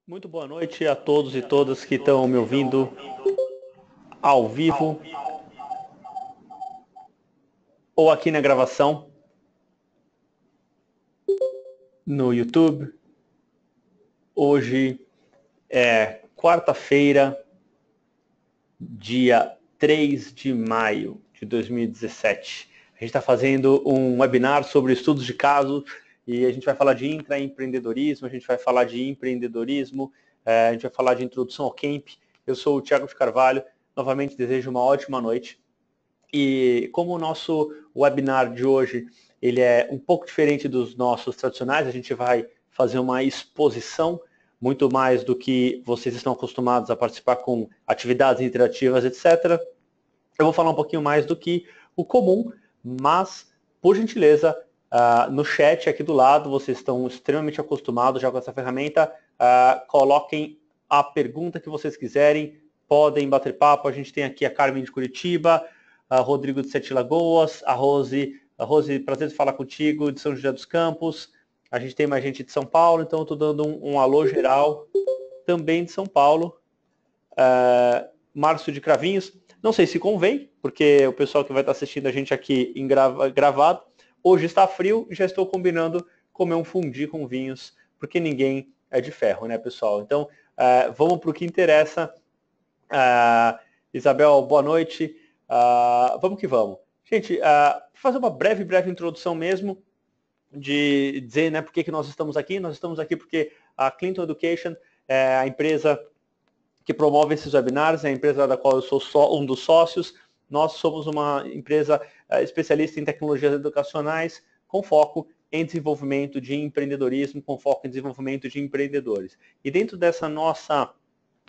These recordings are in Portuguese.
Muito boa noite a todos e todas que estão me ouvindo ao vivo ou aqui na gravação no YouTube. Hoje é quarta-feira, dia 3 de maio de 2017. A gente está fazendo um webinar sobre estudos de caso e a gente vai falar de intraempreendedorismo, a gente vai falar de empreendedorismo, a gente vai falar de introdução ao Camp. Eu sou o Thiago de Carvalho, novamente desejo uma ótima noite. E como o nosso webinar de hoje ele é um pouco diferente dos nossos tradicionais, a gente vai fazer uma exposição, muito mais do que vocês estão acostumados a participar com atividades interativas, etc. Eu vou falar um pouquinho mais do que o comum, mas, por gentileza, no chat aqui do lado, vocês estão extremamente acostumados já com essa ferramenta, coloquem a pergunta que vocês quiserem, podem bater papo. A gente tem aqui a Carmen de Curitiba, a Rodrigo de Sete Lagoas, a Rose, prazer de falar contigo, de São José dos Campos. A gente tem mais gente de São Paulo, então eu estou dando um alô geral, também de São Paulo. Márcio de Cravinhos, não sei se convém, porque o pessoal que vai estar assistindo a gente aqui em gravado, hoje está frio e já estou combinando comer um fundi com vinhos, porque ninguém é de ferro, né, pessoal? Então, vamos para o que interessa. Isabel, boa noite. Vamos que vamos. Gente, fazer uma breve introdução mesmo, de dizer, né, por que nós estamos aqui. Nós estamos aqui porque a Clinton Education é a empresa que promove esses webinars, é a empresa da qual eu sou um dos sócios. Nós somos uma empresa especialista em tecnologias educacionais, com foco em desenvolvimento de empreendedorismo, com foco em desenvolvimento de empreendedores. E dentro dessa nossa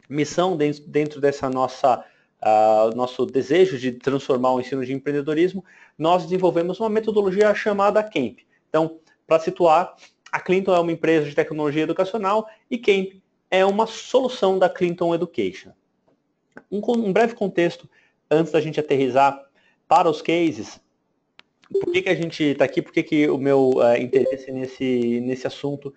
missão, dentro dessa nosso desejo de transformar o ensino de empreendedorismo, nós desenvolvemos uma metodologia chamada Camp. Então, para situar, a Clinton é uma empresa de tecnologia educacional e Camp é uma solução da Clinton Education. Um breve contexto, antes da gente aterrissar para os cases. Por que a gente está aqui? Por que o meu interesse nesse assunto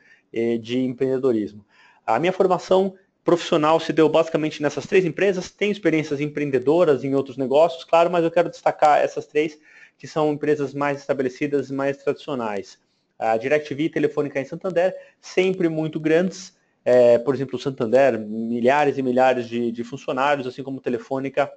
de empreendedorismo? A minha formação profissional se deu basicamente nessas três empresas. Tenho experiências empreendedoras em outros negócios, claro, mas eu quero destacar essas três, que são empresas mais estabelecidas, mais tradicionais. A DirecTV e Telefônica em Santander, sempre muito grandes. Por exemplo, o Santander, milhares e milhares de funcionários, assim como Telefônica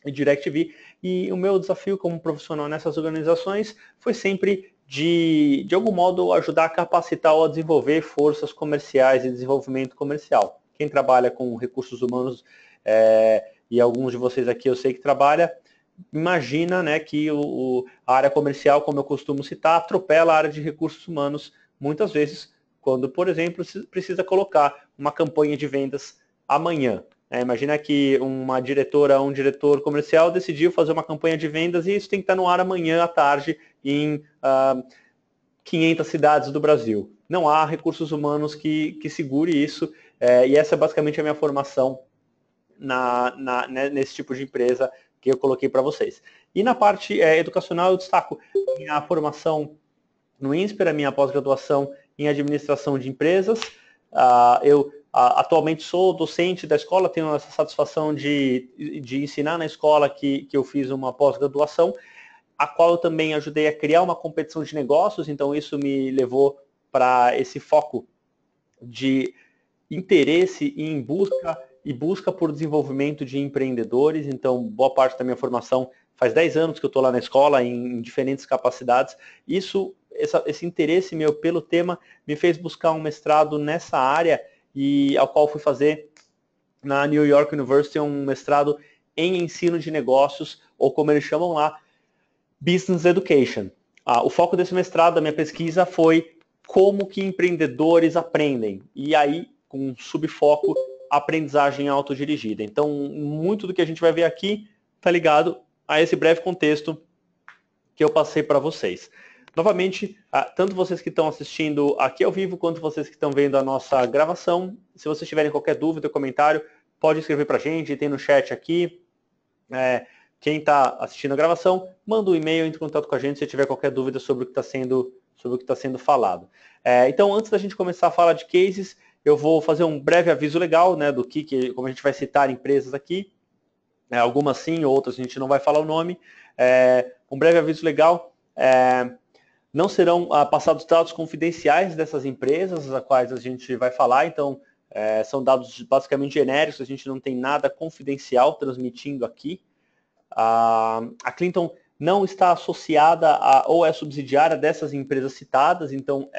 e DirecTV. E o meu desafio como profissional nessas organizações foi sempre, de algum modo, ajudar a capacitar ou a desenvolver forças comerciais e desenvolvimento comercial. Quem trabalha com recursos humanos, e alguns de vocês aqui eu sei que trabalha, imagina, né, que a área comercial, como eu costumo citar, atropela a área de recursos humanos muitas vezes, quando, por exemplo, precisa colocar uma campanha de vendas amanhã. Imagina que uma diretora, um diretor comercial decidiu fazer uma campanha de vendas e isso tem que estar no ar amanhã à tarde em 500 cidades do Brasil. Não há recursos humanos que segure isso, e essa é basicamente a minha formação nesse tipo de empresa que eu coloquei para vocês. E na parte educacional eu destaco minha formação no INSPER, a minha pós-graduação em administração de empresas. Eu atualmente sou docente da escola, tenho essa satisfação de ensinar na escola que eu fiz uma pós-graduação, a qual eu também ajudei a criar uma competição de negócios, então isso me levou para esse foco de interesse em busca por desenvolvimento de empreendedores. Então, boa parte da minha formação faz 10 anos que eu estou lá na escola, em diferentes capacidades. Esse interesse meu pelo tema me fez buscar um mestrado nessa área, e ao qual fui fazer na New York University um mestrado em ensino de negócios, ou como eles chamam lá, Business Education. O foco desse mestrado, da minha pesquisa, foi como que empreendedores aprendem. E aí, com um subfoco, aprendizagem autodirigida. Então, muito do que a gente vai ver aqui está ligado a esse breve contexto que eu passei para vocês. Novamente, tanto vocês que estão assistindo aqui ao vivo, quanto vocês que estão vendo a nossa gravação, se vocês tiverem qualquer dúvida ou comentário, pode escrever para a gente, tem no chat aqui. Quem está assistindo a gravação, manda um e-mail, entre em contato com a gente se tiver qualquer dúvida sobre o que está sendo falado. Então, antes da gente começar a falar de cases, eu vou fazer um breve aviso legal, né, do como a gente vai citar empresas aqui, algumas sim, outras a gente não vai falar o nome. Um breve aviso legal, não serão passados dados confidenciais dessas empresas, as quais a gente vai falar, então são dados basicamente genéricos, a gente não tem nada confidencial transmitindo aqui. A Clinton não está associada ou é subsidiária dessas empresas citadas, então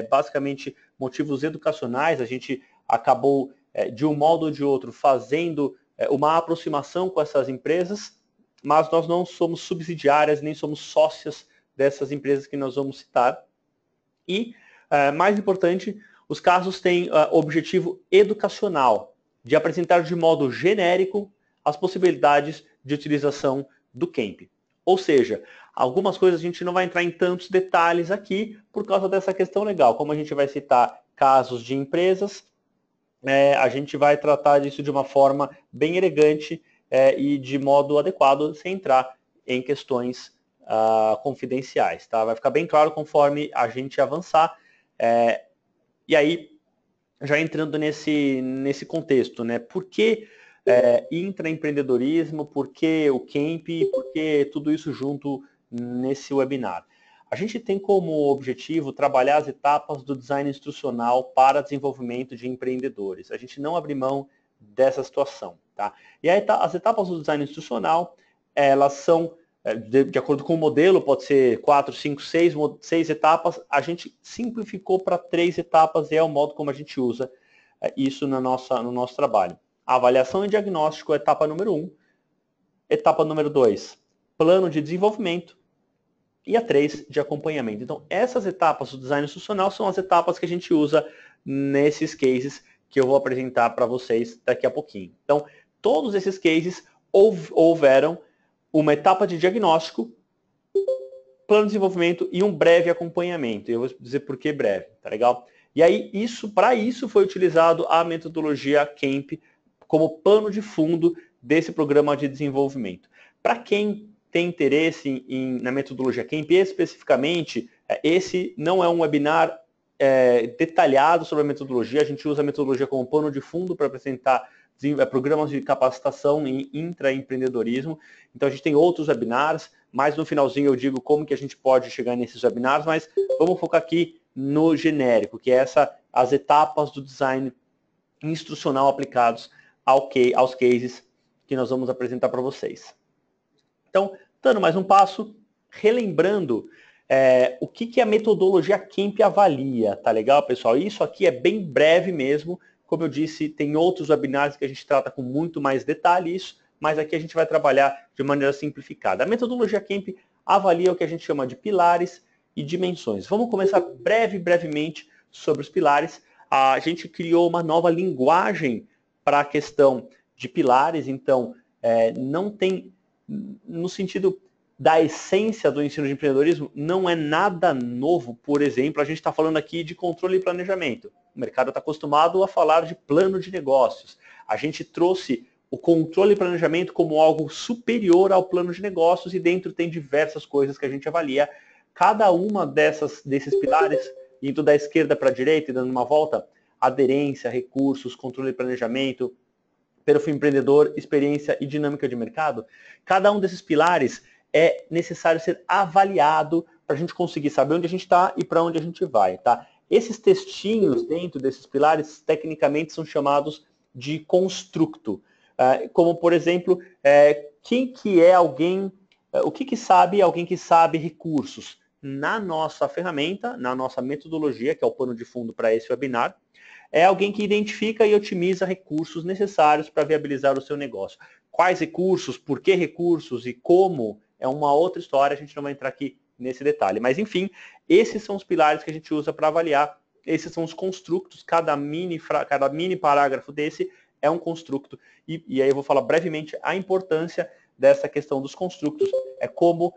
basicamente motivos educacionais, a gente acabou, de um modo ou de outro, fazendo uma aproximação com essas empresas, mas nós não somos subsidiárias, nem somos sócias dessas empresas que nós vamos citar. E, mais importante, os casos têm objetivo educacional, de apresentar de modo genérico as possibilidades de utilização do CAMP. Ou seja, algumas coisas a gente não vai entrar em tantos detalhes aqui por causa dessa questão legal. Como a gente vai citar casos de empresas, a gente vai tratar disso de uma forma bem elegante e de modo adequado, sem entrar em questões confidenciais. Tá? Vai ficar bem claro conforme a gente avançar. E aí, já entrando nesse contexto, né? Por que intraempreendedorismo, por que o Camp, por que tudo isso junto nesse webinar? A gente tem como objetivo trabalhar as etapas do design instrucional para desenvolvimento de empreendedores. A gente não abre mão dessa situação. Tá? E aí, as etapas do design instrucional, elas são, de acordo com o modelo, pode ser 4, 5, 6 etapas. A gente simplificou para 3 etapas e é o modo como a gente usa isso no nosso trabalho. A avaliação e diagnóstico, etapa número 1. Etapa número 2, plano de desenvolvimento. E a 3, de acompanhamento. Então, essas etapas do design institucional são as etapas que a gente usa nesses cases que eu vou apresentar para vocês daqui a pouquinho. Então, todos esses cases houveram uma etapa de diagnóstico, plano de desenvolvimento e um breve acompanhamento. E eu vou dizer por que breve, tá legal? E aí, para isso foi utilizado a metodologia CAMP como pano de fundo desse programa de desenvolvimento. Para quem tem interesse na metodologia CAMP, especificamente, esse não é um webinar detalhado sobre a metodologia, a gente usa a metodologia como pano de fundo para apresentar programas de capacitação em intraempreendedorismo. Então a gente tem outros webinars, mas no finalzinho eu digo como que a gente pode chegar nesses webinars, mas vamos focar aqui no genérico, que é as etapas do design instrucional aplicados aos cases que nós vamos apresentar para vocês. Então, dando mais um passo, relembrando o que a metodologia CAMP avalia, tá legal, pessoal? Isso aqui é bem breve mesmo, como eu disse, tem outros webinars que a gente trata com muito mais detalhe isso, mas aqui a gente vai trabalhar de maneira simplificada. A metodologia CAMP avalia o que a gente chama de pilares e dimensões. Vamos começar brevemente sobre os pilares. A gente criou uma nova linguagem para a questão de pilares, então não tem, no sentido da essência do ensino de empreendedorismo, não é nada novo. Por exemplo, a gente está falando aqui de controle e planejamento. O mercado está acostumado a falar de plano de negócios. A gente trouxe o controle e planejamento como algo superior ao plano de negócios e dentro tem diversas coisas que a gente avalia. Cada uma desses pilares, indo da esquerda para a direita e dando uma volta, aderência, recursos, controle e planejamento, perfil empreendedor, experiência e dinâmica de mercado, cada um desses pilares é necessário ser avaliado para a gente conseguir saber onde a gente está e para onde a gente vai, tá? Esses textinhos dentro desses pilares, tecnicamente, são chamados de construto. Como, por exemplo, quem que é alguém, o que sabe alguém que sabe recursos? Na nossa ferramenta, na nossa metodologia, que é o pano de fundo para esse webinar, é alguém que identifica e otimiza recursos necessários para viabilizar o seu negócio. Quais recursos, por que recursos e como, é uma outra história, a gente não vai entrar aqui nesse detalhe. Mas, enfim, esses são os pilares que a gente usa para avaliar, esses são os construtos, cada mini parágrafo desse é um construto. E aí eu vou falar brevemente a importância dessa questão dos construtos. É como,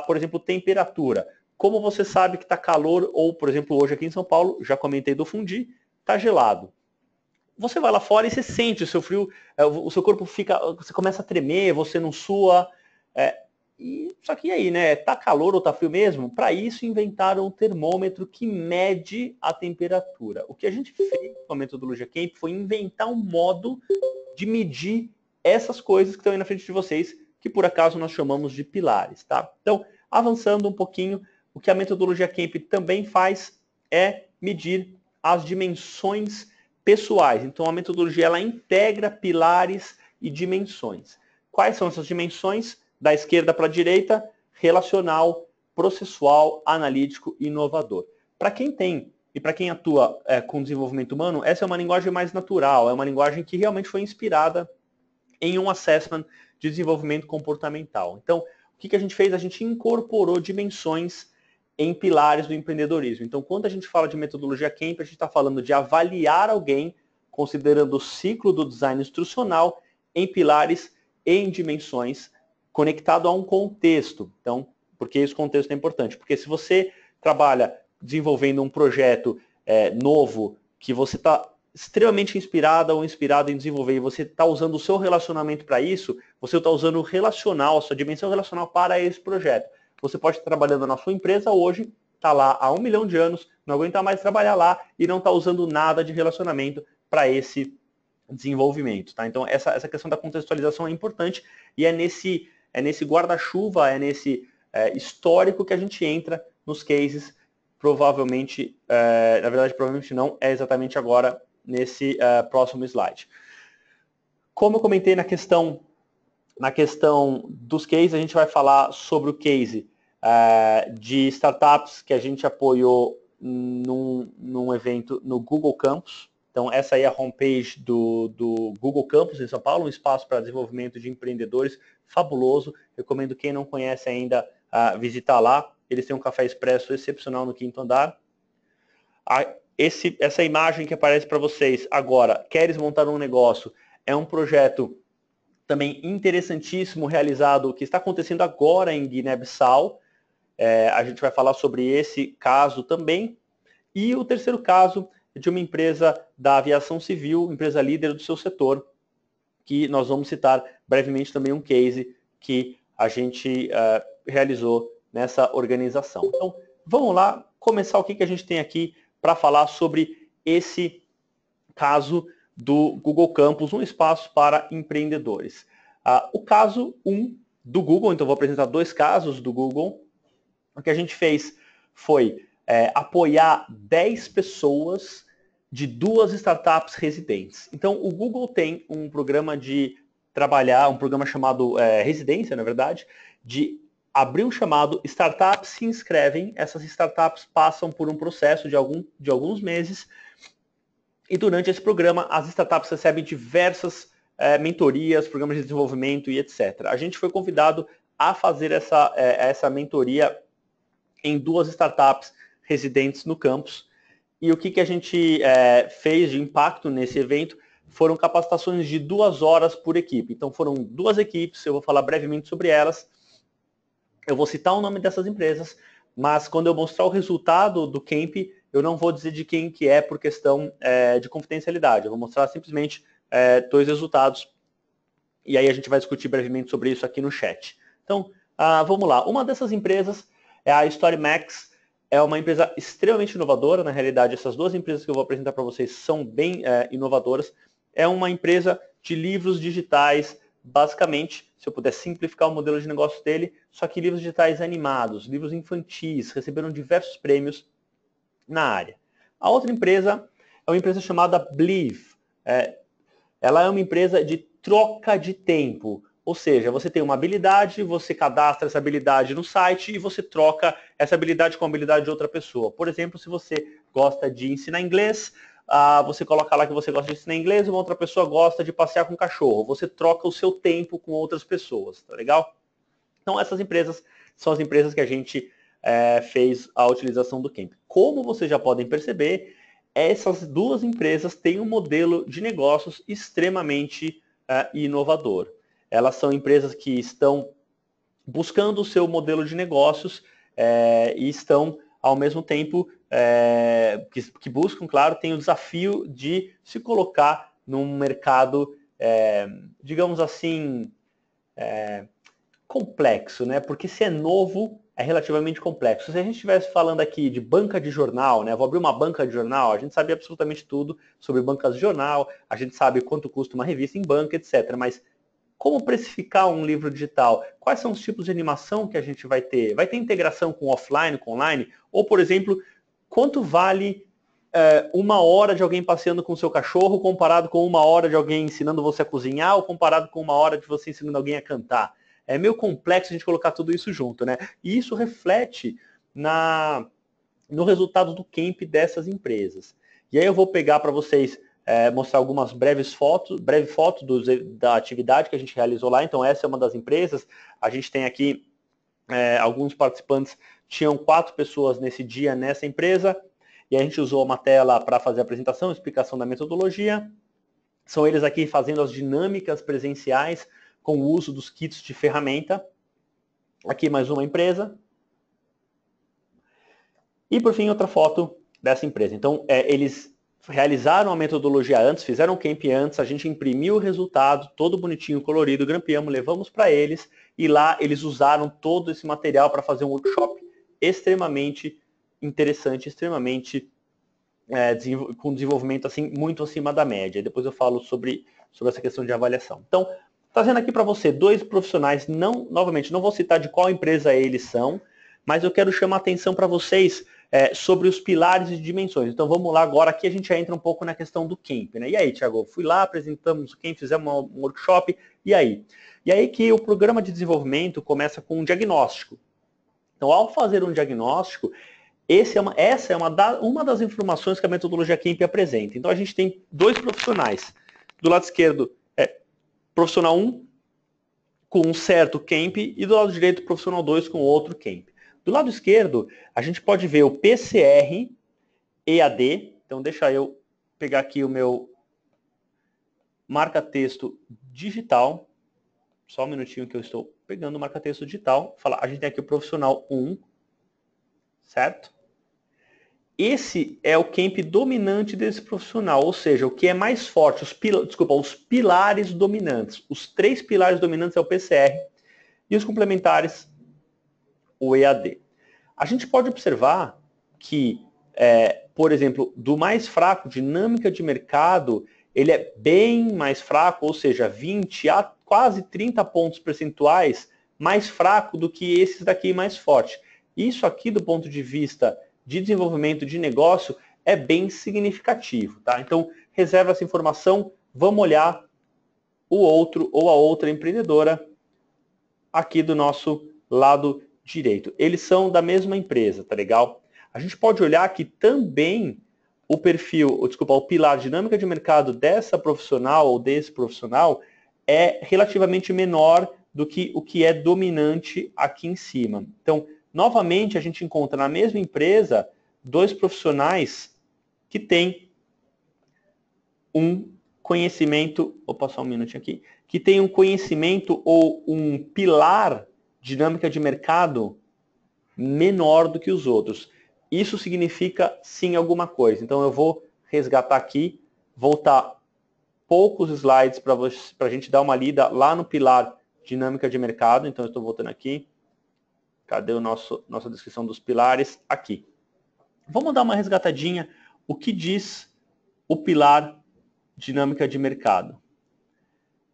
por exemplo, temperatura. Como você sabe que está calor, ou, por exemplo, hoje aqui em São Paulo, já comentei do fundi, está gelado. Você vai lá fora e você sente o seu frio, o seu corpo fica, você começa a tremer, você não sua. Só que aí, né? Tá calor ou tá frio mesmo? Para isso inventaram um termômetro que mede a temperatura. O que a gente fez com a metodologia Kemp foi inventar um modo de medir essas coisas que estão aí na frente de vocês, que por acaso nós chamamos de pilares, tá? Então, avançando um pouquinho, o que a metodologia Kemp também faz é medir as dimensões pessoais. Então, a metodologia ela integra pilares e dimensões. Quais são essas dimensões? Da esquerda para a direita, relacional, processual, analítico e inovador. Para quem tem e para quem atua com desenvolvimento humano, essa é uma linguagem mais natural, é uma linguagem que realmente foi inspirada em um assessment de desenvolvimento comportamental. Então, o que a gente fez? A gente incorporou dimensões em pilares do empreendedorismo. Então, quando a gente fala de metodologia Kemp, a gente está falando de avaliar alguém considerando o ciclo do design instrucional em pilares e em dimensões conectado a um contexto. Então, porque esse contexto é importante? Porque se você trabalha desenvolvendo um projeto novo, que você está extremamente inspirada ou inspirado em desenvolver, e você está usando o seu relacionamento para isso, você está usando o relacional, a sua dimensão relacional para esse projeto. Você pode estar trabalhando na sua empresa hoje, está lá há 1 milhão de anos, não aguenta mais trabalhar lá e não está usando nada de relacionamento para esse desenvolvimento. Tá? Então, essa questão da contextualização é importante e é nesse guarda-chuva, é nesse histórico que a gente entra nos cases, provavelmente, na verdade, provavelmente não, é exatamente agora nesse próximo slide. Como eu comentei na questão dos cases, a gente vai falar sobre o case de startups que a gente apoiou num evento no Google Campus. Então, essa aí é a homepage do Google Campus em São Paulo, um espaço para desenvolvimento de empreendedores fabuloso. Recomendo quem não conhece ainda visitar lá. Eles têm um café expresso excepcional no 5º andar. Essa imagem que aparece para vocês agora, queres montar um negócio, é um projeto também interessantíssimo realizado, que está acontecendo agora em Guiné-Bissau. A gente vai falar sobre esse caso também. E o terceiro caso é de uma empresa da aviação civil, empresa líder do seu setor, que nós vamos citar brevemente também um case que a gente realizou nessa organização. Então, vamos lá começar o que a gente tem aqui para falar sobre esse caso do Google Campus, um espaço para empreendedores. O caso 1 do Google, então vou apresentar 2 casos do Google. O que a gente fez foi apoiar 10 pessoas de 2 startups residentes. Então, o Google tem um programa de trabalhar, um programa chamado Residência, na verdade, de abrir um chamado, startups se inscrevem, essas startups passam por um processo de alguns meses, e durante esse programa as startups recebem diversas mentorias, programas de desenvolvimento e etc. A gente foi convidado a fazer essa mentoria em 2 startups residentes no campus. E o que a gente fez de impacto nesse evento foram capacitações de 2 horas por equipe. Então foram 2 equipes, eu vou falar brevemente sobre elas. Eu vou citar o nome dessas empresas, mas quando eu mostrar o resultado do Camp, eu não vou dizer de quem que é por questão de confidencialidade. Eu vou mostrar simplesmente 2 resultados. E aí a gente vai discutir brevemente sobre isso aqui no chat. Então, vamos lá. Uma dessas empresas é a StoryMax. É uma empresa extremamente inovadora. Na realidade, essas 2 empresas que eu vou apresentar para vocês são bem inovadoras. É uma empresa de livros digitais, basicamente, se eu puder simplificar o modelo de negócio dele, só que livros digitais animados, livros infantis, receberam diversos prêmios na área. A outra empresa é uma empresa chamada Believe. Ela é uma empresa de troca de tempo. Ou seja, você tem uma habilidade, você cadastra essa habilidade no site e você troca essa habilidade com a habilidade de outra pessoa. Por exemplo, se você gosta de ensinar inglês, você coloca lá que você gosta de ensinar inglês e uma outra pessoa gosta de passear com cachorro. Você troca o seu tempo com outras pessoas, tá legal? Então, essas empresas são as empresas que a gente fez a utilização do Camp. Como vocês já podem perceber, essas 2 empresas têm um modelo de negócios extremamente inovador. Elas são empresas que estão buscando o seu modelo de negócios e estão, ao mesmo tempo, que buscam, claro, tem o desafio de se colocar num mercado, digamos assim, complexo, né? Porque se é novo, é relativamente complexo. Se a gente estivesse falando aqui de banca de jornal, né? Vou abrir uma banca de jornal, a gente sabe absolutamente tudo sobre bancas de jornal, a gente sabe quanto custa uma revista em banca, etc. Mas como precificar um livro digital? Quais são os tipos de animação que a gente vai ter? Vai ter integração com offline, com online? Ou, por exemplo, quanto vale uma hora de alguém passeando com o seu cachorro comparado com uma hora de alguém ensinando você a cozinhar ou comparado com uma hora de você ensinando alguém a cantar? É meio complexo a gente colocar tudo isso junto, né? E isso reflete no resultado do camp dessas empresas. E aí eu vou pegar para vocês mostrar algumas breve fotos da atividade que a gente realizou lá. Então essa é uma das empresas. A gente tem aqui alguns participantes, tinham 4 pessoas nesse dia nessa empresa, e a gente usou uma tela para fazer a apresentação, explicação da metodologia. São eles aqui fazendo as dinâmicas presenciais com o uso dos kits de ferramenta. Aqui mais uma empresa. E por fim, outra foto dessa empresa. Então, eles realizaram a metodologia antes, fizeram o camp antes, a gente imprimiu o resultado, todo bonitinho, colorido, grampeamos, levamos para eles, e lá eles usaram todo esse material para fazer um workshop extremamente interessante, extremamente com desenvolvimento assim, muito acima da média. Depois eu falo sobre essa questão de avaliação. Então, trazendo aqui para você 2 profissionais, novamente, não vou citar de qual empresa eles são, mas eu quero chamar a atenção para vocês sobre os pilares e dimensões. Então vamos lá agora, aqui a gente já entra um pouco na questão do camp, né? E aí, Thiago, fui lá, apresentamos o camp, fizemos um workshop, e aí? E aí que o programa de desenvolvimento começa com um diagnóstico. Então, ao fazer um diagnóstico, essa é uma das informações que a metodologia camp apresenta. Então a gente tem 2 profissionais. Do lado esquerdo, profissional 1 com um certo camp, e do lado direito, profissional 2 com outro camp. Do lado esquerdo, a gente pode ver o PCR, EAD. Então, deixa eu pegar aqui o meu marca-texto digital. Só um minutinho que eu estou pegando o marca-texto digital. A gente tem aqui o profissional 1, certo? Esse é o camp dominante desse profissional, ou seja, o que é mais forte, os pilares dominantes. Os 3 pilares dominantes é o PCR e os complementares, o EAD. A gente pode observar que, por exemplo, do mais fraco, dinâmica de mercado, ele é bem mais fraco, ou seja, 20 a quase 30 pontos percentuais mais fraco do que esses daqui mais forte. Isso aqui, do ponto de vista de desenvolvimento de negócio, é bem significativo, tá? Então, reserva essa informação, vamos olhar o outro ou a outra empreendedora aqui do nosso lado direito. Eles são da mesma empresa, tá legal? A gente pode olhar que também o o pilar dinâmica de mercado dessa profissional ou desse profissional é relativamente menor do que o que é dominante aqui em cima. Então, novamente, a gente encontra na mesma empresa 2 profissionais que têm um conhecimento, vou passar um minutinho aqui, que tem um conhecimento ou um pilar dinâmica de mercado menor do que os outros. Isso significa sim alguma coisa. Então eu vou resgatar aqui, voltar poucos slides para a gente dar uma lida lá no pilar dinâmica de mercado. Então eu estou voltando aqui. Cadê nossa descrição dos pilares? Aqui. Vamos dar uma resgatadinha. O que diz o pilar dinâmica de mercado?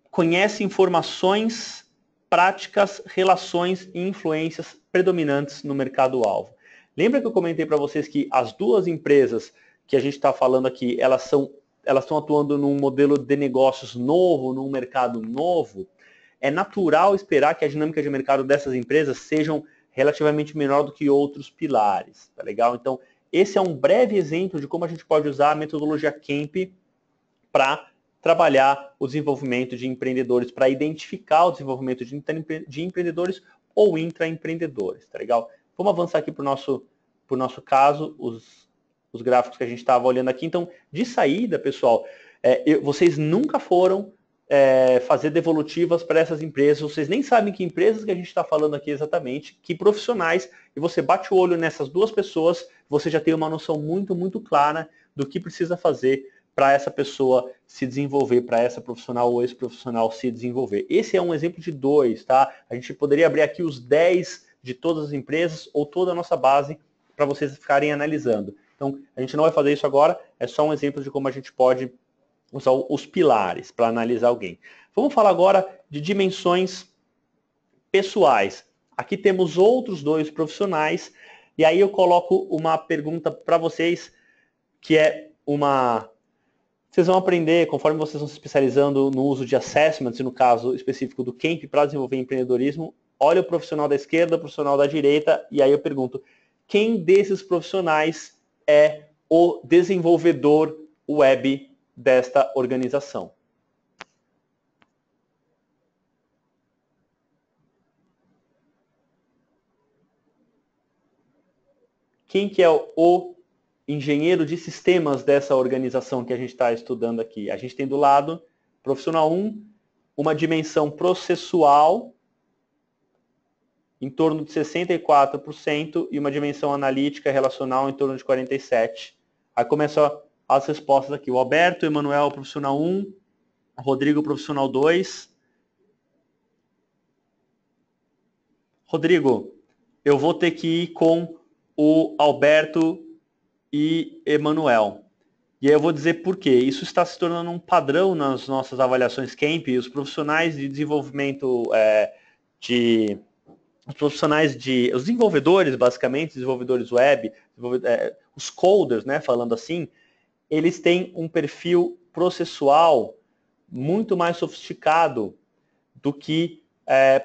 Conhece informações, práticas, relações e influências predominantes no mercado-alvo. Lembra que eu comentei para vocês que as 2 empresas que a gente está falando aqui, elas estão atuando num modelo de negócios novo, num mercado novo? É natural esperar que a dinâmica de mercado dessas empresas sejam relativamente menor do que outros pilares, tá legal? Então, esse é um breve exemplo de como a gente pode usar a metodologia camp para trabalhar o desenvolvimento de empreendedores, para identificar o desenvolvimento de empreendedores ou intraempreendedores, tá legal? Vamos avançar aqui para o nosso caso, os gráficos que a gente estava olhando aqui. Então, de saída, pessoal, vocês nunca foram fazer devolutivas para essas empresas, vocês nem sabem que empresas que a gente está falando aqui exatamente, que profissionais, e você bate o olho nessas 2 pessoas, você já tem uma noção muito, muito clara do que precisa fazer para essa pessoa se desenvolver, para essa profissional ou esse profissional se desenvolver. Esse é um exemplo de 2, tá? A gente poderia abrir aqui os 10 de todas as empresas ou toda a nossa base para vocês ficarem analisando. Então, a gente não vai fazer isso agora, é só um exemplo de como a gente pode usar os pilares para analisar alguém. Vamos falar agora de dimensões pessoais. Aqui temos outros 2 profissionais, e aí eu coloco uma pergunta para vocês, que é uma... Vocês vão aprender, conforme vocês vão se especializando no uso de assessments, e no caso específico do Camp, para desenvolver empreendedorismo, olha o profissional da esquerda, o profissional da direita, e aí eu pergunto, quem desses profissionais é o desenvolvedor web desta organização? Quem que é o engenheiro de sistemas dessa organização que a gente está estudando aqui? A gente tem do lado, profissional 1, uma dimensão processual em torno de 64% e uma dimensão analítica relacional em torno de 47%. Aí começam as respostas aqui. O Alberto, o Emanuel, profissional 1, o Rodrigo, profissional 2. Rodrigo, eu vou ter que ir com o Alberto e Emanuel. E aí eu vou dizer por quê. Isso está se tornando um padrão nas nossas avaliações Camp. Os profissionais de desenvolvimento os desenvolvedores, basicamente, desenvolvedores web, os coders, né, falando assim, eles têm um perfil processual muito mais sofisticado do que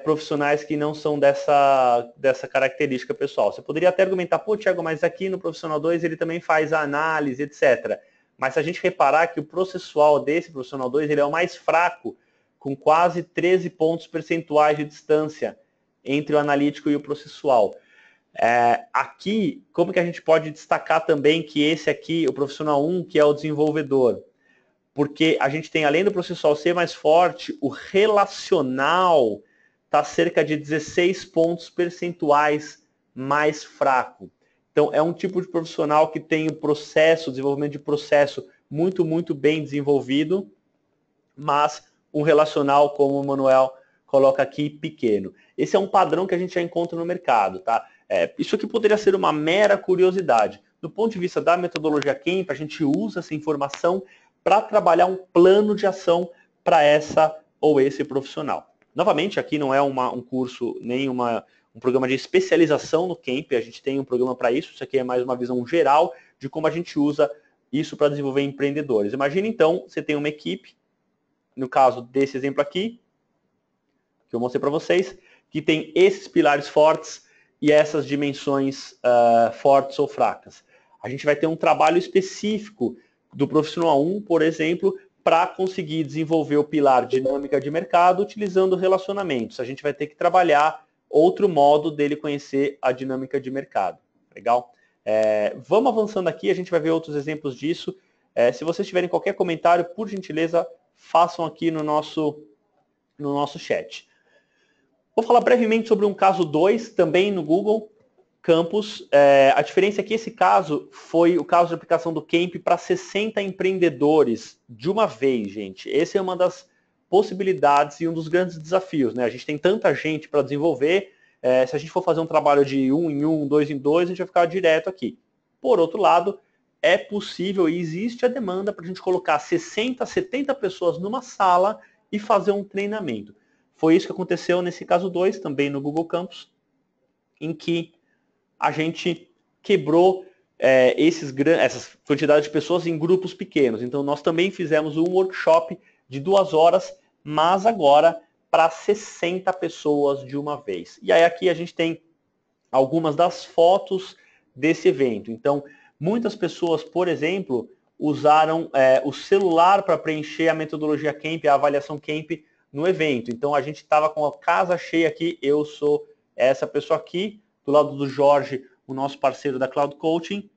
profissionais que não são dessa característica pessoal. Você poderia até argumentar, pô, Thiago, mas aqui no profissional 2 ele também faz a análise, etc. Mas se a gente reparar que o processual desse profissional 2 ele é o mais fraco, com quase 13 pontos percentuais de distância entre o analítico e o processual. Aqui, como que a gente pode destacar também que esse aqui, o profissional 1, que é o desenvolvedor? Porque a gente tem, além do processual ser mais forte, o relacional está cerca de 16 pontos percentuais mais fraco. Então, é um tipo de profissional que tem o processo, o desenvolvimento de processo muito, muito bem desenvolvido, mas um relacional, como o Manuel coloca aqui, pequeno. Esse é um padrão que a gente já encontra no mercado, tá? Isso aqui poderia ser uma mera curiosidade. Do ponto de vista da metodologia Camp, a gente usa essa informação para trabalhar um plano de ação para essa ou esse profissional. Novamente, aqui não é um curso, nem um programa de especialização no Camp, a gente tem um programa para isso, isso aqui é mais uma visão geral de como a gente usa isso para desenvolver empreendedores. Imagina então, você tem uma equipe, no caso desse exemplo aqui, que eu mostrei para vocês, que tem esses pilares fortes e essas dimensões fortes ou fracas. A gente vai ter um trabalho específico do profissional 1, por exemplo, para conseguir desenvolver o pilar dinâmica de mercado utilizando relacionamentos. A gente vai ter que trabalhar outro modo dele conhecer a dinâmica de mercado. Legal? Vamos avançando aqui, a gente vai ver outros exemplos disso. Se vocês tiverem qualquer comentário, por gentileza, façam aqui no nosso chat. Vou falar brevemente sobre um caso 2, também no Google Campus. A diferença é que esse caso foi o caso de aplicação do Camp para 60 empreendedores de uma vez, gente. Essa é uma das possibilidades e um dos grandes desafios, né? A gente tem tanta gente para desenvolver, se a gente for fazer um trabalho de 1 em 1, 2 em 2, a gente vai ficar direto aqui. Por outro lado, é possível e existe a demanda para a gente colocar 60, 70 pessoas numa sala e fazer um treinamento. Foi isso que aconteceu nesse caso 2, também no Google Campus, em que a gente quebrou essas quantidades de pessoas em grupos pequenos. Então, nós também fizemos um workshop de 2 horas, mas agora para 60 pessoas de uma vez. E aí aqui a gente tem algumas das fotos desse evento. Então, muitas pessoas, por exemplo, usaram o celular para preencher a metodologia Camp, a avaliação Camp no evento. Então, a gente estava com a casa cheia aqui, eu sou essa pessoa aqui, do lado do Jorge, o nosso parceiro da Cloud Coaching.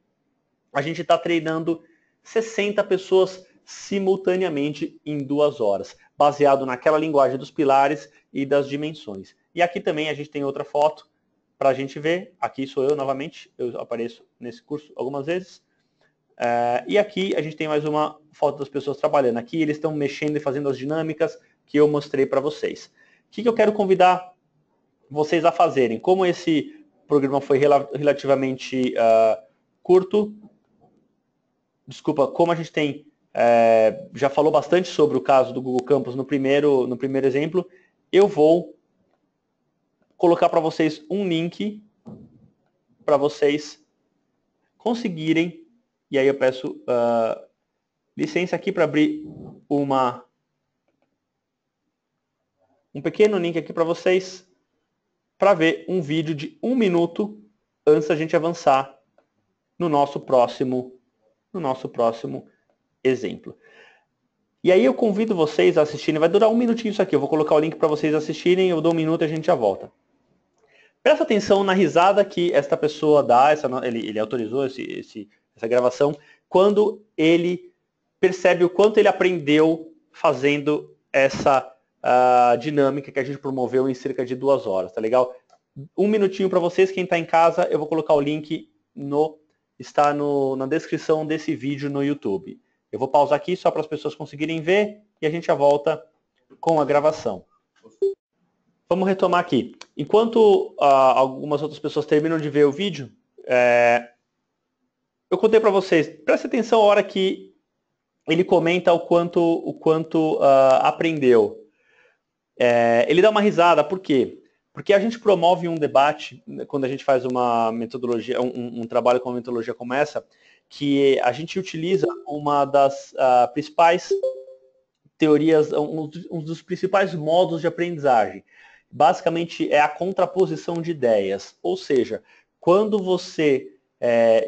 A gente está treinando 60 pessoas simultaneamente em 2 horas, baseado naquela linguagem dos pilares e das dimensões. E aqui também a gente tem outra foto para a gente ver. Aqui sou eu novamente, eu apareço nesse curso algumas vezes. E aqui a gente tem mais uma foto das pessoas trabalhando. Aqui eles estão mexendo e fazendo as dinâmicas que eu mostrei para vocês. O que eu quero convidar vocês a fazerem? Como esse programa foi relativamente curto, desculpa, como a gente tem já falou bastante sobre o caso do Google Campus no primeiro exemplo, eu vou colocar para vocês um link para vocês conseguirem, e aí eu peço licença aqui para abrir um pequeno link aqui para vocês, para ver um vídeo de 1 minuto antes da gente avançar no nosso próximo exemplo. E aí eu convido vocês a assistirem, vai durar 1 minutinho isso aqui, eu vou colocar o link para vocês assistirem, eu dou 1 minuto e a gente já volta. Presta atenção na risada que esta pessoa dá, ele autorizou essa gravação, quando ele percebe o quanto ele aprendeu fazendo essa dinâmica que a gente promoveu em cerca de 2 horas, tá legal? 1 minutinho para vocês, quem está em casa, eu vou colocar o link, está na descrição desse vídeo no YouTube. Eu vou pausar aqui só para as pessoas conseguirem ver e a gente já volta com a gravação. Vamos retomar aqui. Enquanto algumas outras pessoas terminam de ver o vídeo, eu contei para vocês, preste atenção a hora que ele comenta o quanto aprendeu. Ele dá uma risada, por quê? Porque a gente promove um debate, quando a gente faz uma metodologia, um trabalho com uma metodologia como essa, que a gente utiliza uma das principais teorias, um dos principais modos de aprendizagem. Basicamente é a contraposição de ideias. Ou seja, quando você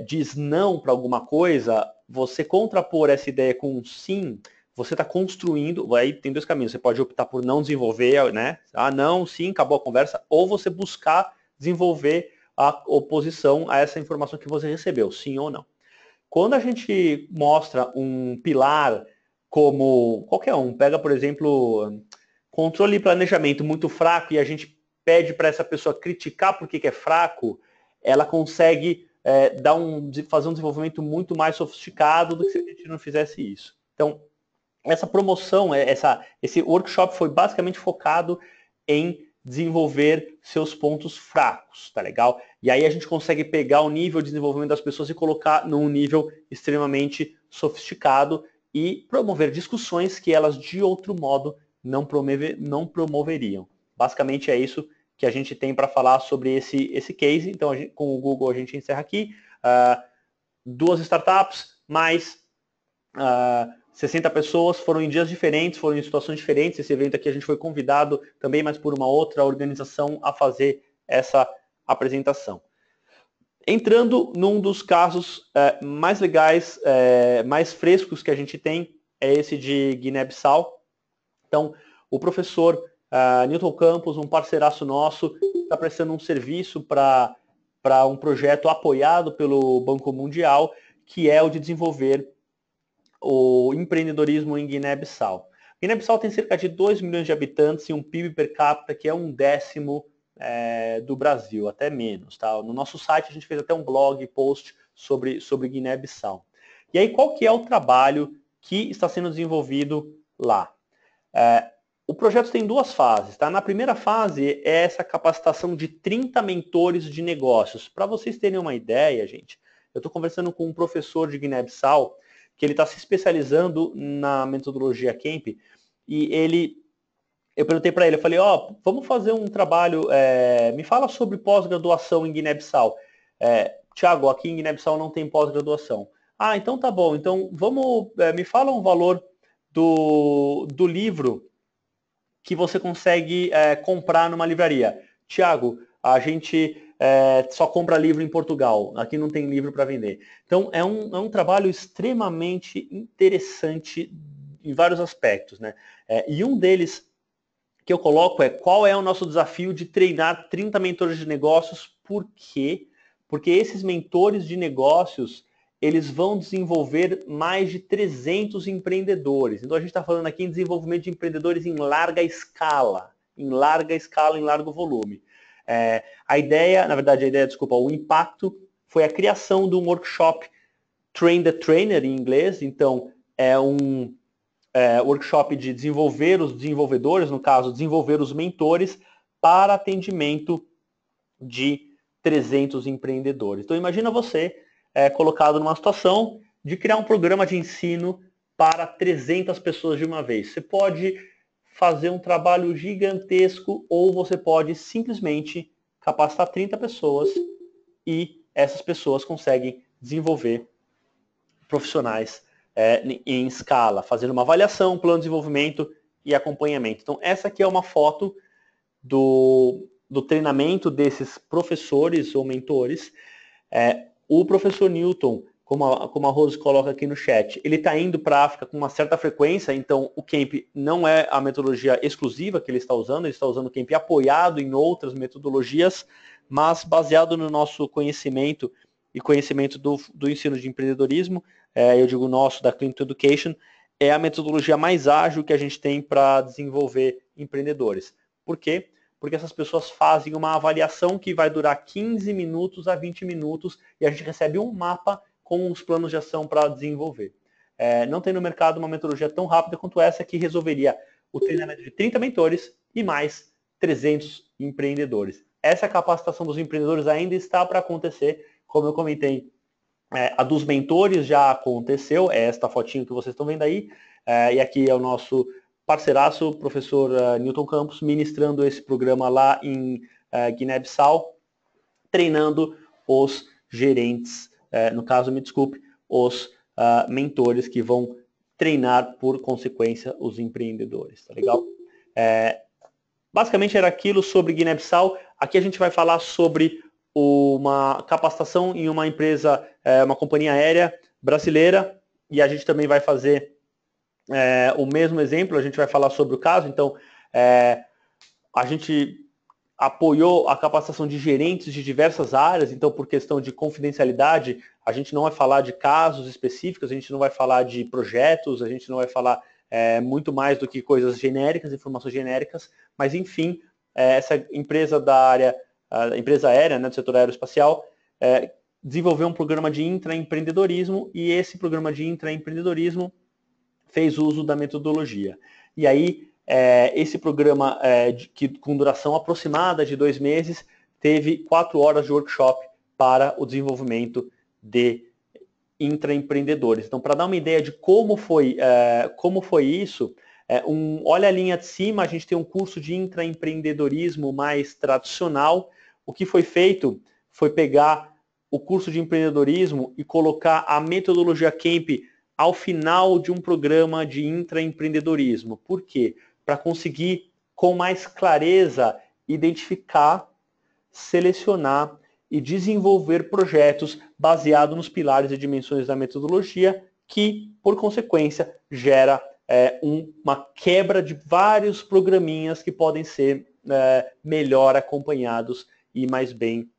diz não para alguma coisa, você contrapor essa ideia com um sim, você está construindo, aí tem 2 caminhos, você pode optar por não desenvolver, né? Não, sim, acabou a conversa, ou você buscar desenvolver a oposição a essa informação que você recebeu, sim ou não. Quando a gente mostra um pilar como qualquer um, pega, por exemplo, controle e planejamento muito fraco e a gente pede para essa pessoa criticar por que é fraco, ela consegue fazer um desenvolvimento muito mais sofisticado do que se a gente não fizesse isso. Então, essa promoção, esse workshop foi basicamente focado em desenvolver seus pontos fracos, tá legal? E aí a gente consegue pegar o nível de desenvolvimento das pessoas e colocar num nível extremamente sofisticado e promover discussões que elas de outro modo não promoveriam. Basicamente é isso que a gente tem para falar sobre esse case. Então, com o Google a gente encerra aqui. 2 startups, mais 60 pessoas, foram em dias diferentes, foram em situações diferentes. Esse evento aqui a gente foi convidado também, mas por uma outra organização, a fazer essa apresentação. Entrando num dos casos mais legais, mais frescos que a gente tem, é esse de Guiné-Bissau. Então, o professor Newton Campos, um parceiraço nosso, está prestando um serviço para um projeto apoiado pelo Banco Mundial, que é o de desenvolver o empreendedorismo em Guiné-Bissau. Guiné-Bissau tem cerca de 2 milhões de habitantes e um PIB per capita que é 1/10 do Brasil, até menos. Tá? No nosso site a gente fez até um blog post sobre Guiné-Bissau. E aí qual que é o trabalho que está sendo desenvolvido lá? O projeto tem 2 fases. Tá? Na primeira fase é essa capacitação de 30 mentores de negócios. Para vocês terem uma ideia, gente, eu estou conversando com um professor de Guiné-Bissau que ele está se especializando na metodologia Kemp, e eu perguntei para ele, eu falei, vamos fazer um trabalho, me fala sobre pós-graduação em Guiné-Bissau. Tiago, aqui em Guiné-Bissau não tem pós-graduação. Então tá bom, então me fala um valor do livro que você consegue comprar numa livraria. Tiago, a gente só compra livro em Portugal, aqui não tem livro para vender. Então é um trabalho extremamente interessante em vários aspectos, né? E um deles que eu coloco qual é o nosso desafio de treinar 30 mentores de negócios. Por quê? Porque esses mentores de negócios, eles vão desenvolver mais de 300 empreendedores. Então a gente está falando aqui em desenvolvimento de empreendedores em larga escala, em largo volume. O impacto foi a criação de um workshop Train the Trainer em inglês, então é um workshop de desenvolver os desenvolvedores, no caso, desenvolver os mentores para atendimento de 300 empreendedores. Então imagina você colocado numa situação de criar um programa de ensino para 300 pessoas de uma vez. Você pode fazer um trabalho gigantesco ou você pode simplesmente capacitar 30 pessoas e essas pessoas conseguem desenvolver profissionais em escala, fazendo uma avaliação, plano de desenvolvimento e acompanhamento. Então essa aqui é uma foto do treinamento desses professores ou mentores. O professor Newton, como a Rose coloca aqui no chat, ele está indo para a África com uma certa frequência, então o Camp não é a metodologia exclusiva que ele está usando, ele está usando o Camp apoiado em outras metodologias, mas baseado no nosso conhecimento e conhecimento do ensino de empreendedorismo, eu digo nosso, da Clinton Education, é a metodologia mais ágil que a gente tem para desenvolver empreendedores. Por quê? Porque essas pessoas fazem uma avaliação que vai durar 15 minutos a 20 minutos e a gente recebe um mapa com os planos de ação para desenvolver. Não tem no mercado uma metodologia tão rápida quanto essa que resolveria o treinamento de 30 mentores e mais 300 empreendedores. Essa capacitação dos empreendedores ainda está para acontecer, como eu comentei, a dos mentores já aconteceu, é esta fotinho que vocês estão vendo aí, e aqui é o nosso parceiraço, o professor Newton Campos, ministrando esse programa lá em Guiné-Bissau, treinando os gerentes, no caso, me desculpe, os mentores que vão treinar, por consequência, os empreendedores, tá legal? Basicamente era aquilo sobre Guiné-Bissau. Aqui a gente vai falar sobre uma capacitação em uma empresa, uma companhia aérea brasileira, e a gente também vai fazer o mesmo exemplo, a gente vai falar sobre o caso. Então, a gente apoiou a capacitação de gerentes de diversas áreas, então por questão de confidencialidade, a gente não vai falar de casos específicos, a gente não vai falar de projetos, a gente não vai falar muito mais do que coisas genéricas, informações genéricas, mas enfim, essa empresa da área, a empresa aérea, né, do setor aeroespacial, desenvolveu um programa de intraempreendedorismo, e esse programa de intraempreendedorismo fez uso da metodologia. E aí, esse programa, com duração aproximada de 2 meses, teve 4 horas de workshop para o desenvolvimento de intraempreendedores. Então, para dar uma ideia de como foi isso, olha a linha de cima, a gente tem um curso de intraempreendedorismo mais tradicional. O que foi feito foi pegar o curso de empreendedorismo e colocar a metodologia Camp ao final de um programa de intraempreendedorismo. Por quê? Para conseguir, com mais clareza, identificar, selecionar e desenvolver projetos baseados nos pilares e dimensões da metodologia, que, por consequência, gera uma quebra de vários programinhas que podem ser melhor acompanhados e mais bem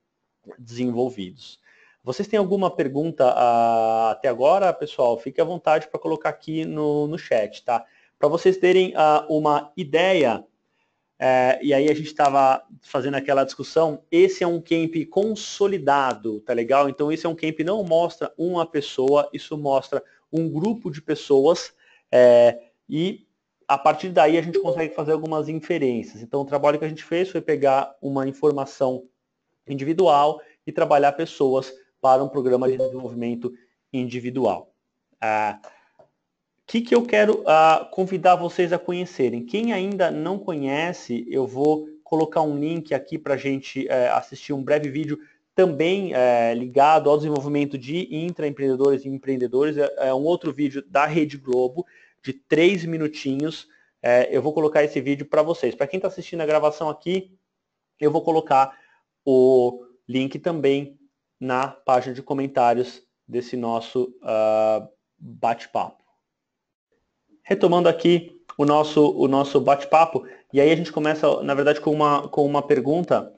desenvolvidos. Vocês têm alguma pergunta até agora, pessoal? Fique à vontade para colocar aqui no chat, tá? Para vocês terem uma ideia, e aí a gente estava fazendo aquela discussão, esse é um camp consolidado, tá legal? Então esse é um camp, não mostra uma pessoa, isso mostra um grupo de pessoas, e a partir daí a gente consegue fazer algumas inferências. Então o trabalho que a gente fez foi pegar uma informação individual e trabalhar pessoas para um programa de desenvolvimento individual. Que eu quero convidar vocês a conhecerem. Quem ainda não conhece, eu vou colocar um link aqui para a gente assistir um breve vídeo também ligado ao desenvolvimento de intraempreendedores e empreendedores. É um outro vídeo da Rede Globo, de 3 minutinhos. Eu vou colocar esse vídeo para vocês. Para quem está assistindo a gravação aqui, eu vou colocar o link também na página de comentários desse nosso bate-papo. Retomando aqui o nosso bate-papo, e aí a gente começa, na verdade, com uma pergunta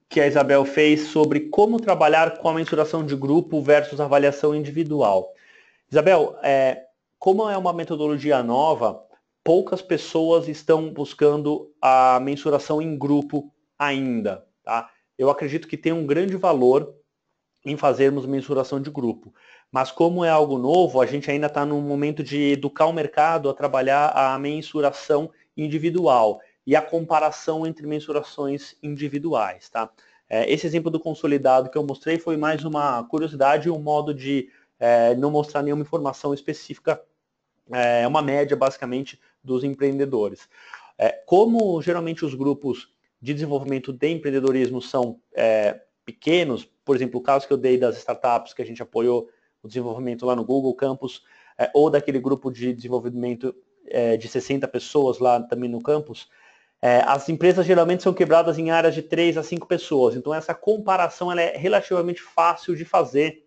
que a Isabel fez sobre como trabalhar com a mensuração de grupo versus avaliação individual. Isabel, como é uma metodologia nova, poucas pessoas estão buscando a mensuração em grupo ainda, tá? Eu acredito que tem um grande valor em fazermos mensuração de grupo. Mas como é algo novo, a gente ainda está num momento de educar o mercado a trabalhar a mensuração individual e a comparação entre mensurações individuais, tá? Esse exemplo do consolidado que eu mostrei foi mais uma curiosidade e um modo de não mostrar nenhuma informação específica, uma média basicamente dos empreendedores. Como geralmente os grupos de desenvolvimento de empreendedorismo são pequenos, por exemplo, o caso que eu dei das startups que a gente apoiou o desenvolvimento lá no Google Campus, ou daquele grupo de desenvolvimento de 60 pessoas lá também no campus, as empresas geralmente são quebradas em áreas de 3 a 5 pessoas. Então essa comparação ela é relativamente fácil de fazer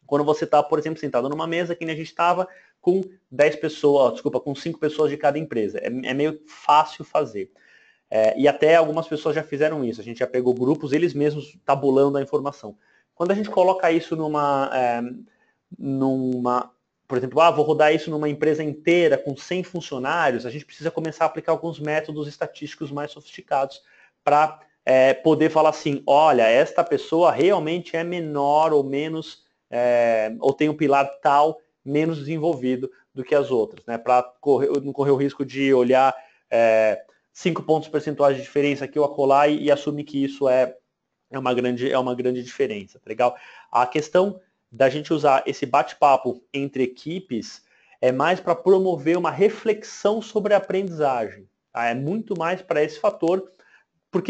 quando você está, por exemplo, sentado numa mesa, que nem a gente estava, com 10 pessoas, desculpa, com 5 pessoas de cada empresa. É meio fácil fazer. E até algumas pessoas já fizeram isso. A gente já pegou grupos, eles mesmos tabulando a informação. Quando a gente coloca isso por exemplo, vou rodar isso numa empresa inteira com 100 funcionários, a gente precisa começar a aplicar alguns métodos estatísticos mais sofisticados para poder falar assim, olha, esta pessoa realmente é menor ou menos, ou tem um pilar tal menos desenvolvido do que as outras, né? Para não correr o risco de olhar 5 pontos percentuais de diferença aqui ou acolá e assumir que isso é uma grande diferença, tá legal? A questão da gente usar esse bate-papo entre equipes é mais para promover uma reflexão sobre a aprendizagem. Tá? É muito mais para esse fator,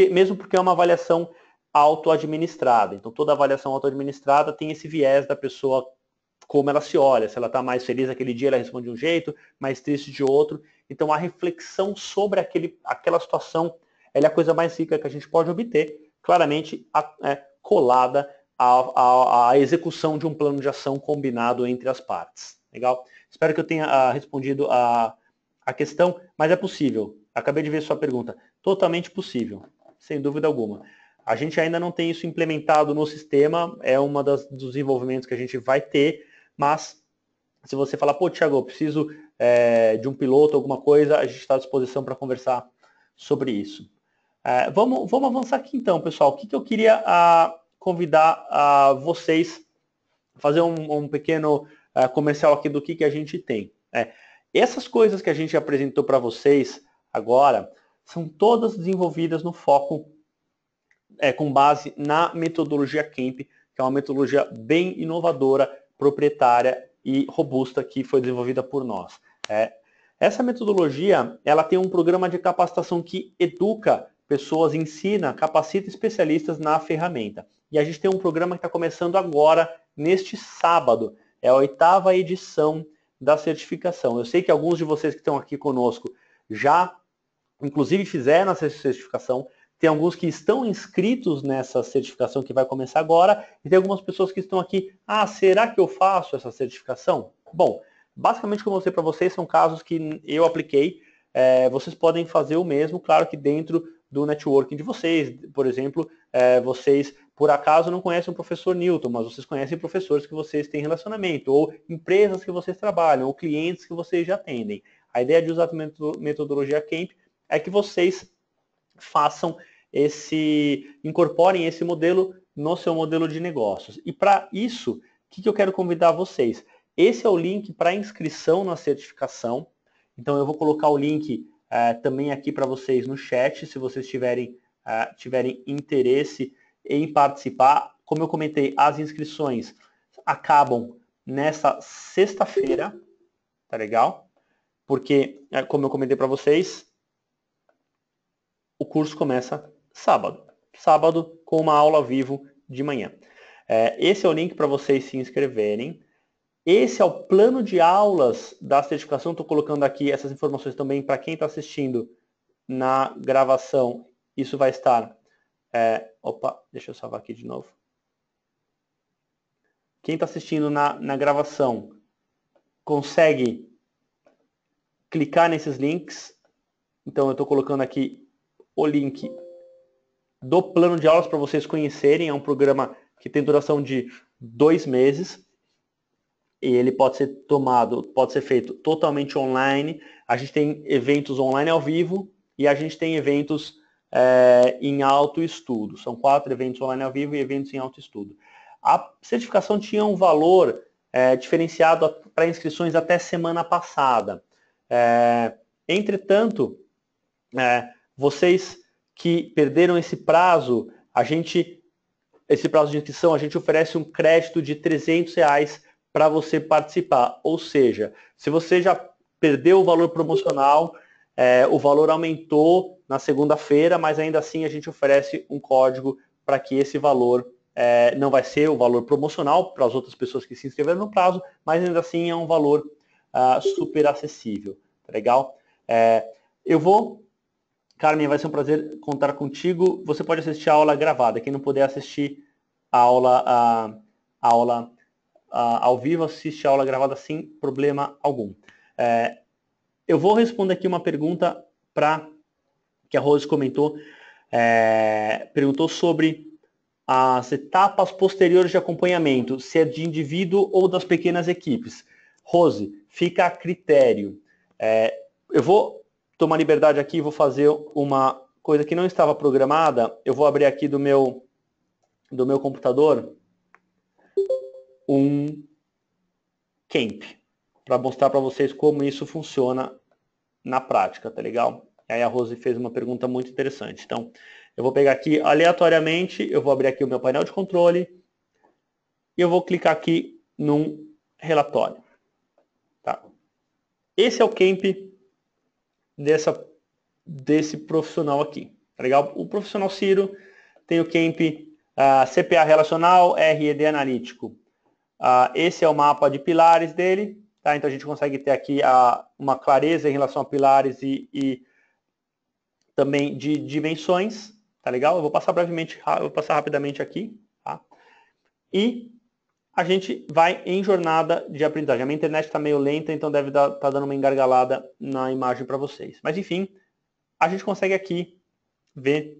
mesmo porque é uma avaliação auto-administrada. Então, toda avaliação auto-administrada tem esse viés da pessoa, como ela se olha. Se ela está mais feliz aquele dia, ela responde de um jeito, mais triste de outro. Então, a reflexão sobre aquela situação ela é a coisa mais rica que a gente pode obter, claramente colada a execução de um plano de ação combinado entre as partes. Legal? Espero que eu tenha respondido a questão, mas é possível. Acabei de ver sua pergunta. Totalmente possível, sem dúvida alguma. A gente ainda não tem isso implementado no sistema, é uma dos desenvolvimentos que a gente vai ter, mas se você falar, pô, Thiago, eu preciso de um piloto, alguma coisa, a gente está à disposição para conversar sobre isso. Vamos avançar aqui então, pessoal. O que eu queria convidar vocês a fazer um pequeno comercial aqui do que a gente tem. Essas coisas que a gente apresentou para vocês agora são todas desenvolvidas no foco com base na metodologia Kemp, que é uma metodologia bem inovadora, proprietária e robusta que foi desenvolvida por nós. Essa metodologia ela tem um programa de capacitação que educa pessoas, ensina, capacita especialistas na ferramenta. E a gente tem um programa que está começando agora, neste sábado. É a 8ª edição da certificação. Eu sei que alguns de vocês que estão aqui conosco já, inclusive, fizeram essa certificação. Tem alguns que estão inscritos nessa certificação que vai começar agora. E tem algumas pessoas que estão aqui, será que eu faço essa certificação? Bom, basicamente, como eu mostrei para vocês, são casos que eu apliquei. Vocês podem fazer o mesmo, claro que dentro do networking de vocês. Por exemplo, vocês, por acaso, não conhecem o professor Newton, mas vocês conhecem professores que vocês têm relacionamento, ou empresas que vocês trabalham, ou clientes que vocês já atendem. A ideia de usar a metodologia Kemp é que vocês incorporem esse modelo no seu modelo de negócios. E para isso, o que eu quero convidar vocês? Esse é o link para inscrição na certificação. Então eu vou colocar o link também aqui para vocês no chat, se vocês tiverem interesse em participar. Como eu comentei, as inscrições acabam nessa sexta-feira, tá legal? Porque, como eu comentei para vocês, o curso começa sábado com uma aula ao vivo de manhã. Esse é o link para vocês se inscreverem. Esse é o plano de aulas da certificação. Estou colocando aqui essas informações também para quem está assistindo na gravação. Isso vai estar... deixa eu salvar aqui de novo. Quem está assistindo na gravação consegue clicar nesses links. Então, eu estou colocando aqui o link do plano de aulas para vocês conhecerem. É um programa que tem duração de 2 meses. E ele pode ser feito totalmente online. A gente tem eventos online ao vivo e a gente tem eventos em autoestudo. São 4 eventos online ao vivo e eventos em autoestudo. A certificação tinha um valor diferenciado para inscrições até semana passada. Entretanto, vocês que perderam esse prazo, esse prazo de inscrição, a gente oferece um crédito de R$300 para você participar. Ou seja, se você já perdeu o valor promocional, o valor aumentou na segunda-feira, mas ainda assim a gente oferece um código para que esse valor não vai ser o valor promocional para as outras pessoas que se inscreveram no prazo, mas ainda assim é um valor super acessível. Tá legal? Carmen, vai ser um prazer contar contigo. Você pode assistir a aula gravada. Quem não puder assistir a aula ao vivo, assiste a aula gravada sem problema algum. Eu vou responder aqui uma pergunta que a Rose comentou. Perguntou sobre as etapas posteriores de acompanhamento, se é de indivíduo ou das pequenas equipes. Rose, fica a critério. Eu vou tomar liberdade aqui e vou fazer uma coisa que não estava programada. Eu vou abrir aqui do meu computador um camp para mostrar para vocês como isso funciona na prática, tá legal? Aí a Rose fez uma pergunta muito interessante. Então, eu vou pegar aqui aleatoriamente, eu vou abrir aqui o meu painel de controle e eu vou clicar aqui num relatório. Tá? Esse é o camp desse profissional aqui. Tá legal? O profissional Ciro tem o camp CPA relacional, RED analítico. Esse é o mapa de pilares dele. Tá? Então a gente consegue ter aqui uma clareza em relação a pilares e também de dimensões. Tá legal? Eu vou passar rapidamente aqui. Tá? E a gente vai em jornada de aprendizagem. A minha internet está meio lenta, então deve estar dando uma engargalada na imagem para vocês. Mas enfim, a gente consegue aqui ver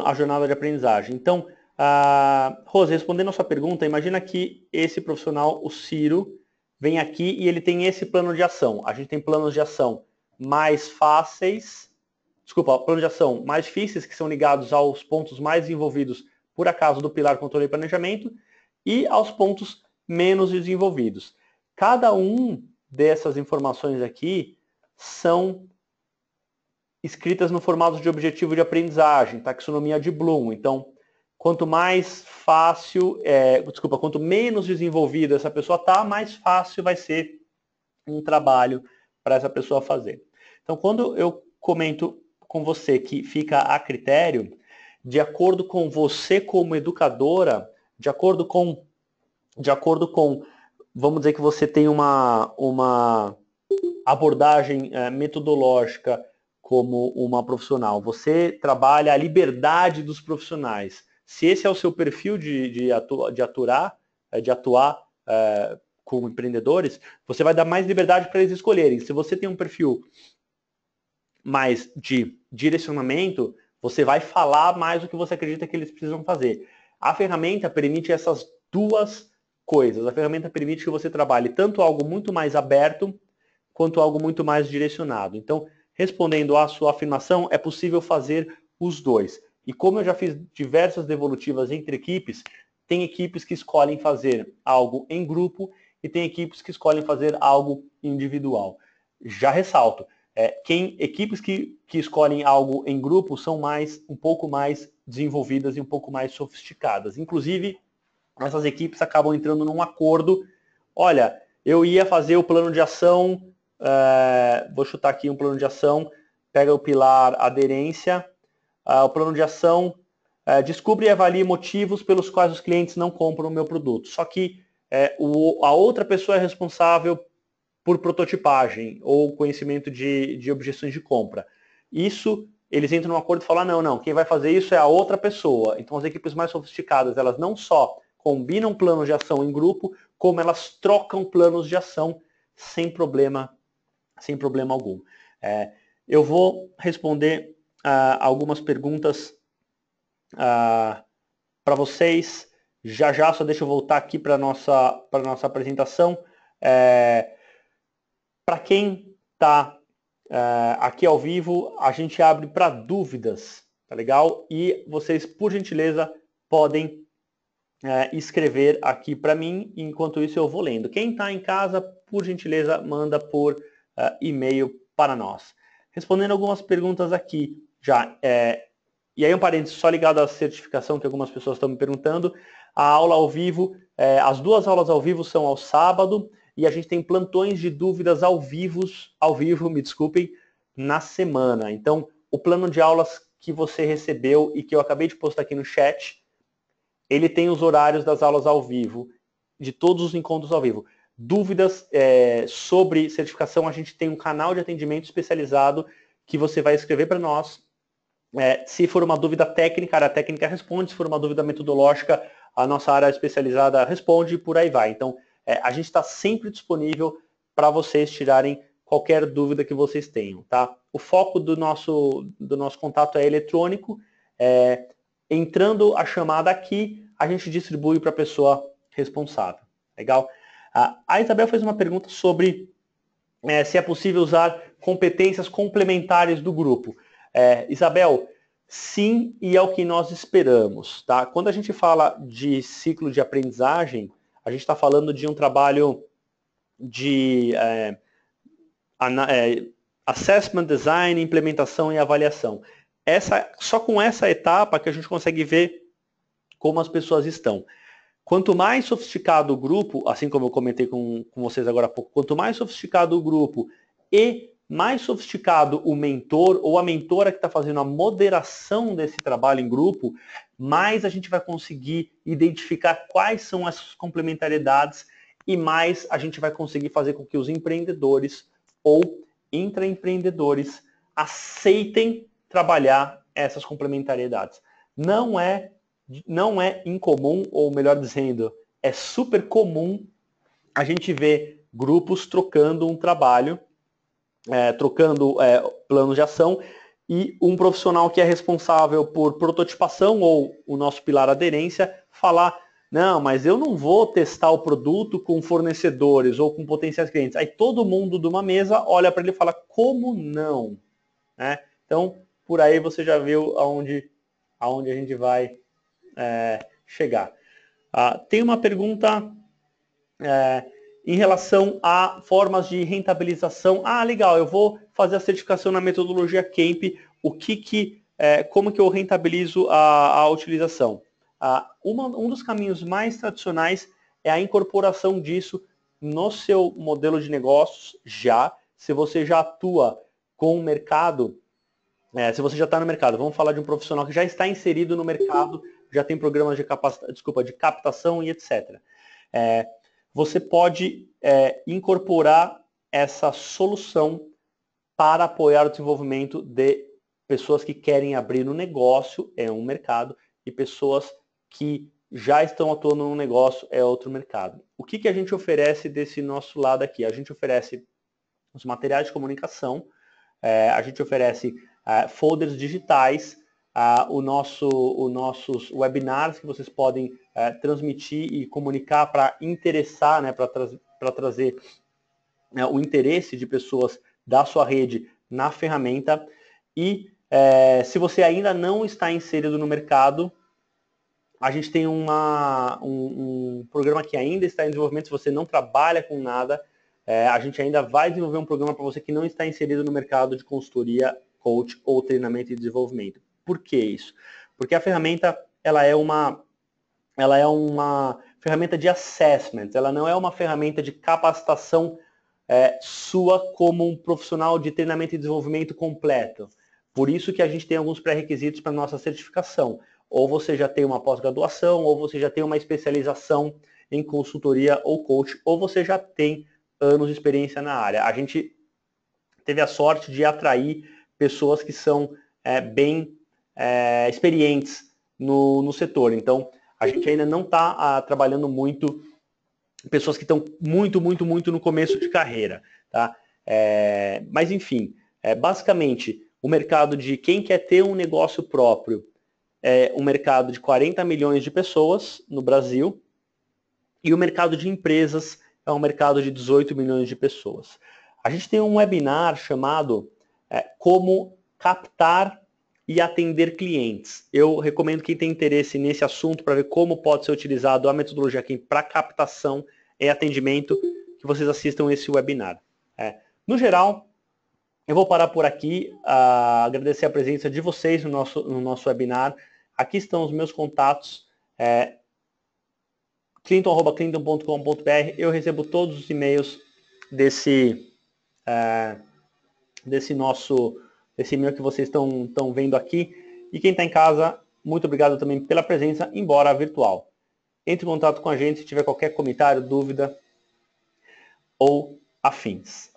a jornada de aprendizagem. Então, Rose, respondendo a sua pergunta, imagina que esse profissional, o Ciro, vem aqui e ele tem esse plano de ação. A gente tem planos de ação mais fáceis, planos de ação mais difíceis, que são ligados aos pontos mais envolvidos, por acaso, do pilar controle e planejamento, e aos pontos menos desenvolvidos. Cada um dessas informações aqui são escritas no formato de objetivo de aprendizagem, taxonomia de Bloom. Então, quanto menos desenvolvida essa pessoa está, mais fácil vai ser um trabalho para essa pessoa fazer. Então, quando eu comento com você que fica a critério, de acordo com você como educadora, de acordo com vamos dizer que você tem uma abordagem metodológica como uma profissional. Você trabalha a liberdade dos profissionais. Se esse é o seu perfil de atuar com empreendedores, você vai dar mais liberdade para eles escolherem. Se você tem um perfil mais de direcionamento, você vai falar mais o que você acredita que eles precisam fazer. A ferramenta permite essas duas coisas. A ferramenta permite que você trabalhe tanto algo muito mais aberto, quanto algo muito mais direcionado. Então, respondendo à sua afirmação, é possível fazer os dois. E como eu já fiz diversas devolutivas entre equipes, tem equipes que escolhem fazer algo em grupo e tem equipes que escolhem fazer algo individual. Já ressalto, equipes que escolhem algo em grupo são um pouco mais desenvolvidas e um pouco mais sofisticadas. Inclusive, essas equipes acabam entrando num acordo. Olha, eu ia fazer o plano de ação, vou chutar aqui um plano de ação, pega o pilar aderência, o plano de ação, descubra e avalie motivos pelos quais os clientes não compram o meu produto. Só que a outra pessoa é responsável por prototipagem ou conhecimento de objeções de compra. Isso, eles entram num acordo e falam, não, quem vai fazer isso é a outra pessoa. Então as equipes mais sofisticadas, elas não só combinam planos de ação em grupo, como elas trocam planos de ação sem problema algum. Eu vou responder algumas perguntas para vocês. Já, só deixa eu voltar aqui para a nossa apresentação. Para quem está aqui ao vivo, a gente abre para dúvidas, tá legal? E vocês, por gentileza, podem escrever aqui para mim, enquanto isso eu vou lendo. Quem está em casa, por gentileza, manda por e-mail para nós. Respondendo algumas perguntas aqui já. E aí um parênteses só ligado à certificação, que algumas pessoas estão me perguntando. A aula ao vivo, as 2 aulas ao vivo são ao sábado, e a gente tem plantões de dúvidas ao vivo, me desculpem, na semana. Então, o plano de aulas que você recebeu e que eu acabei de postar aqui no chat, ele tem os horários das aulas ao vivo, de todos os encontros ao vivo. Dúvidas sobre certificação, a gente tem um canal de atendimento especializado que você vai escrever para nós. Se for uma dúvida técnica, a área técnica responde. Se for uma dúvida metodológica, a nossa área especializada responde e por aí vai. Então, a gente está sempre disponível para vocês tirarem qualquer dúvida que vocês tenham, tá? O foco do nosso contato é eletrônico. Entrando a chamada aqui, a gente distribui para a pessoa responsável. Legal? A Isabel fez uma pergunta sobre se é possível usar competências complementares do grupo. Isabel, sim, e é o que nós esperamos. Tá? Quando a gente fala de ciclo de aprendizagem, a gente está falando de um trabalho de assessment, design, implementação e avaliação. Só com essa etapa que a gente consegue ver como as pessoas estão. Quanto mais sofisticado o grupo, assim como eu comentei com vocês agora há pouco, quanto mais sofisticado o grupo e mais sofisticado o mentor ou a mentora que está fazendo a moderação desse trabalho em grupo, mais a gente vai conseguir identificar quais são essas complementariedades e mais a gente vai conseguir fazer com que os empreendedores ou intraempreendedores aceitem trabalhar essas complementariedades. Não é incomum, ou melhor dizendo, é super comum a gente ver grupos trocando um trabalho, trocando planos de ação, e um profissional que é responsável por prototipação, ou o nosso pilar aderência, falar, não, mas eu não vou testar o produto com fornecedores ou com potenciais clientes. Aí todo mundo de uma mesa olha para ele e fala, como não? Então, por aí você já viu aonde a gente vai chegar. Tem uma pergunta em relação a formas de rentabilização. Legal, eu vou fazer a certificação na metodologia CAMP, como que eu rentabilizo a utilização? Um dos caminhos mais tradicionais é a incorporação disso no seu modelo de negócios se você já atua com o mercado, se você já está no mercado, vamos falar de um profissional que já está inserido no mercado, já tem programas de captação e etc. Você pode incorporar essa solução para apoiar o desenvolvimento de pessoas que querem abrir um negócio, é um mercado, e pessoas que já estão atuando no negócio, é outro mercado. O que a gente oferece desse nosso lado aqui? A gente oferece os materiais de comunicação, a gente oferece folders digitais, os nossos webinars que vocês podem transmitir e comunicar para interessar, para trazer o interesse de pessoas da sua rede na ferramenta. E se você ainda não está inserido no mercado, a gente tem um programa que ainda está em desenvolvimento. Se você não trabalha com nada, a gente ainda vai desenvolver um programa para você que não está inserido no mercado de consultoria, coach ou treinamento e desenvolvimento. Por que isso? Porque a ferramenta ela é uma ferramenta de assessment, ela não é uma ferramenta de capacitação sua como um profissional de treinamento e desenvolvimento completo. Por isso que a gente tem alguns pré-requisitos para a nossa certificação. Ou você já tem uma pós-graduação, ou você já tem uma especialização em consultoria ou coach, ou você já tem anos de experiência na área. A gente teve a sorte de atrair pessoas que são bem experientes no setor. Então, a gente ainda não está trabalhando muito pessoas que estão muito no começo de carreira. Tá? Mas, enfim, basicamente, o mercado de quem quer ter um negócio próprio é um mercado de 40 milhões de pessoas no Brasil, e o mercado de empresas é um mercado de 18 milhões de pessoas. A gente tem um webinar chamado Como Captar e atender clientes. Eu recomendo quem tem interesse nesse assunto para ver como pode ser utilizado a metodologia aqui para captação e atendimento, que vocês assistam esse webinar. No geral, eu vou parar por aqui, agradecer a presença de vocês no nosso webinar. Aqui estão os meus contatos, clinton@clinton.com.br. Eu recebo todos os e-mails desse e-mail que vocês estão vendo aqui. E quem está em casa, muito obrigado também pela presença, embora virtual. Entre em contato com a gente se tiver qualquer comentário, dúvida ou afins.